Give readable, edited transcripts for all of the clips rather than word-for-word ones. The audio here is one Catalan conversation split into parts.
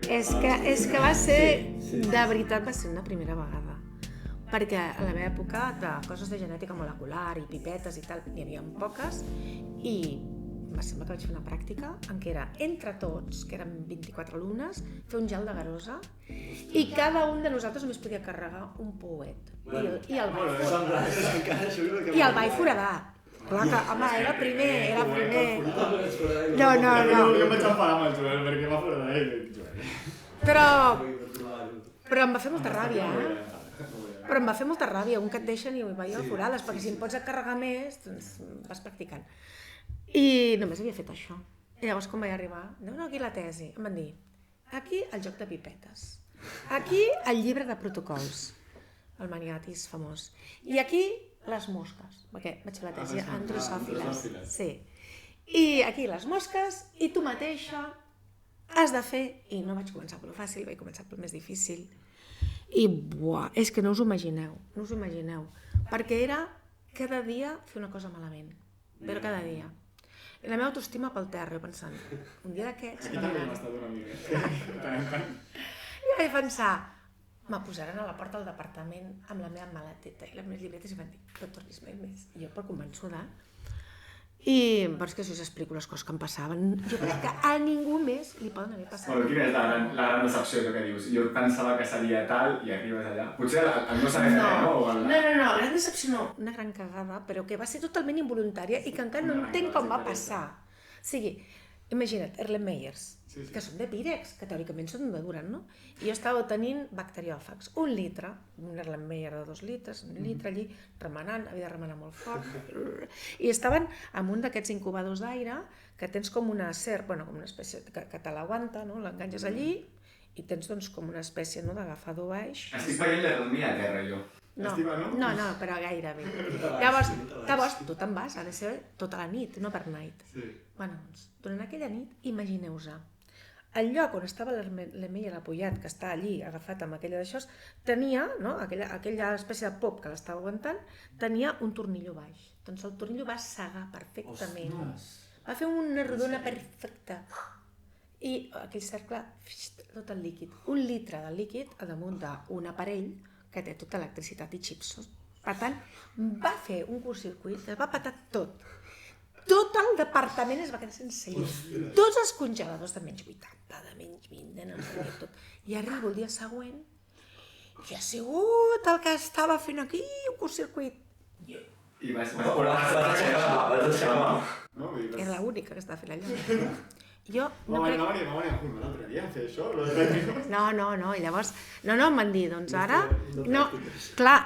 És que va ser, de veritat, va ser una primera vegada. Perquè a la meva època de coses de genètica molecular i pipetes i tal, n'hi havia poques, i em sembla que vaig fer una pràctica en què era entre tots, que eren 24 alumnes, fer un gel de garosa i cada un de nosaltres només podia carregar un pouet. I el vaig foradar. Clar que, home, era primer. No. Jo em vaig enfadar amb el Joel perquè va fora d'ell. Però em va fer molta ràbia, Però em va fer molta ràbia, un que et deixen i veia forades, perquè si em pots carregar més, doncs vas practicant. I només havia fet això. I llavors quan vaig arribar, aquí la tesi, em van dir, aquí el joc de pipetes, aquí el llibre de protocols, el maniatis famós, i aquí les mosques, perquè vaig fer la tesi androsòfiles. Sí. I aquí les mosques, i tu mateixa has de fer, i no vaig començar per lo fàcil, vaig començar pel més difícil. I és que no us ho imagineu, perquè era cada dia fer una cosa malament, però cada dia. I la meva autoestima pel terra, jo pensant, un dia d'aquests... Jo també m'ha estat una mica. I vaig pensar, me posaran a la porta del departament amb la meva maleteta i les meves llibretes i van dir, no tornis mai més. I jo per convençuda. I però és que si us explico les coses que em passaven, jo crec que a ningú més li poden haver passat. Bueno, quina és la gran decepció, allò que dius? Jo pensava que seria tal i arribes allà. Potser el no saber fer, no? No, gran decepció no, una gran cagada, però que va ser totalment involuntària i que encara no entenc com va passar. O sigui, imagina't, Erlenmeyers, que són de Pirex, que teòricament són de Durant, no? I jo estava tenint bacteriòfags, 1 litre, un Erlenmeyer de 2 litres, 1 litre allí, remenant, havia de remenar molt fort, i estaven en un d'aquests incubadors d'aire, que tens com una serp, com una espècie que te l'aguanta, no? L'enganxes allí, i tens doncs com una espècie d'agafador baix. Estic veient l'erromia a terra, jo. No, però gairebé. Llavors, tu te'n vas, ha de ser tota la nit, no per night. Doncs, durant aquella nit, imagineu-vos, el lloc on estava l'Erlenmeyer apujat, que està allí agafat amb aquella d'això, tenia, aquella espècie de pop que l'estava aguantant, tenia un tornillo baix. Doncs el tornillo va segar perfectament. Va fer una rodona perfecta. I aquell cercle, tot el líquid. 1 litre de líquid a damunt d'un aparell que té tota electricitat i xips. Per tant, va fer un curtcircuit, es va petar tot. Tot el departament es va quedar sense llum. Tots els congeladors de menys 80, de menys 20, no sé què, tot. I arribo el dia següent i ha sigut el que estava fent aquí, un curtcircuit. I vas Era l'única que estava fent allà. Jo no crec... Va venir l'altre dia a fer això? No, i llavors... No, em van dir, doncs ara...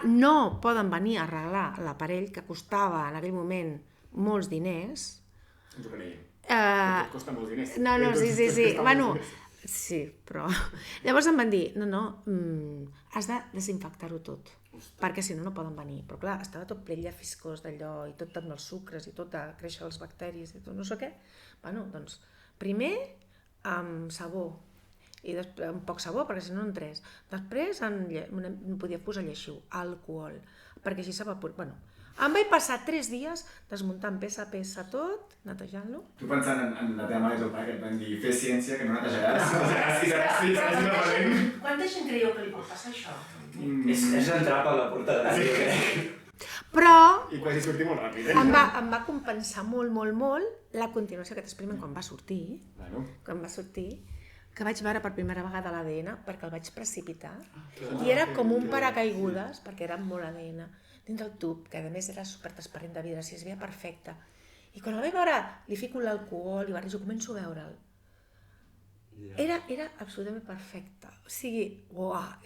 No poden venir a arreglar l'aparell que costava en aquell moment molts diners. Ens ho creiem. Tot costa molts diners. Sí. Sí, però... Llavors em van dir, has de desinfectar-ho tot, perquè si no poden venir. Però clar, estava tot ple de fiscós d'allò, i tot amb els sucres, i tot a créixer els bacteris, i tot no sé què. Doncs, primer amb sabó, i després amb poc sabó, perquè si no entrés. Després no podia posar lleixiu, alcohol, perquè així s'evapora. Em vaig passar 3 dies desmuntant peça a peça tot, netejant-lo. Tu pensant en la teva mare i el pare que et van dir fer ciència, que no netejaràs. Quanta gent creieu que li pot passar això? És entrar per la porta de la Però I quasi sortir molt ràpid, em va compensar molt la continuació d'aquest experiment quan va sortir, que vaig veure per primera vegada l'ADN perquè el vaig precipitar, i era com un paracaigudes, perquè era molt ADN, dins del tub, que a més era supertransparent de vidre, si es veia perfecte. I quan el vaig veure, li fico l'alcohol i barrejo, començo a veure'l. Era absolutament perfecte. O sigui,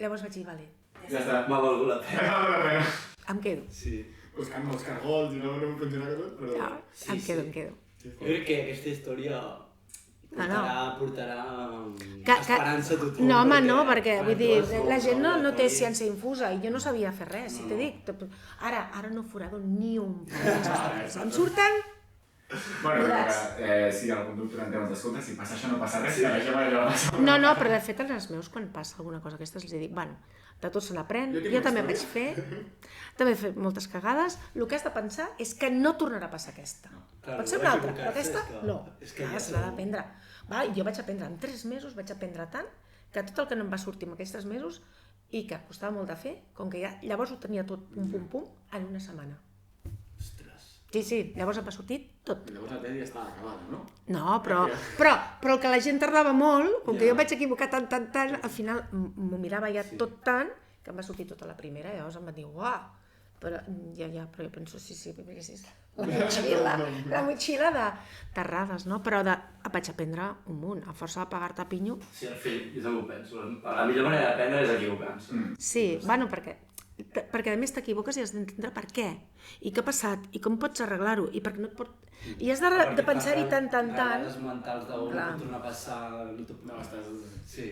llavors vaig dir, vale. Ja està. M'ha valgut la pena. Em quedo. Sí. Buscant molts cargols i no funcionava tot, però... Em quedo. Jo crec que aquesta història portarà esperança a tothom. No, home, no, perquè vull dir, la gent no té ciència infusa i jo no sabia fer res, si t'he dit. Ara no forado ni un em surten... Bueno, si algun doctorant ens escolta, si passa això no passa res, que deixem allò passar. No, però de fet als meus quan passa alguna cosa d'aquestes els dic, de tot se n'aprèn, jo també vaig fer, també he fet moltes cagades, el que has de pensar és que no tornarà a passar aquesta. Pot ser una altra, però aquesta no. Se n'ha d'aprendre. Jo vaig aprendre, en 3 mesos vaig aprendre tant que tot el que no em va sortir en aquests 3 mesos i que costava molt de fer, com que ja llavors ho tenia tot pum, en una setmana. Ostres. Sí, llavors em va sortir tot. Llavors la tele ja estava acabada, no? No, però el que la gent tardava molt, com que jo em vaig equivocar tant, al final m'ho mirava ja tot tant, que em va sortir tota la primera, llavors em va dir, uah, però jo penso, sí, perquè sí, la motxilla d'errades, no? Però vaig aprendre un munt, a força de pagar-te a pinyo. Sí, al fi, jo també ho penso. La millor manera d'aprendre és equivocant-se. Sí, bueno, perquè a més t'equivoques i has d'entendre per què, i què ha passat, i com pots arreglar-ho, i perquè no et pot... I has de pensar-hi tant. Les mentals d'on no pot tornar a passar... No, estàs... Sí.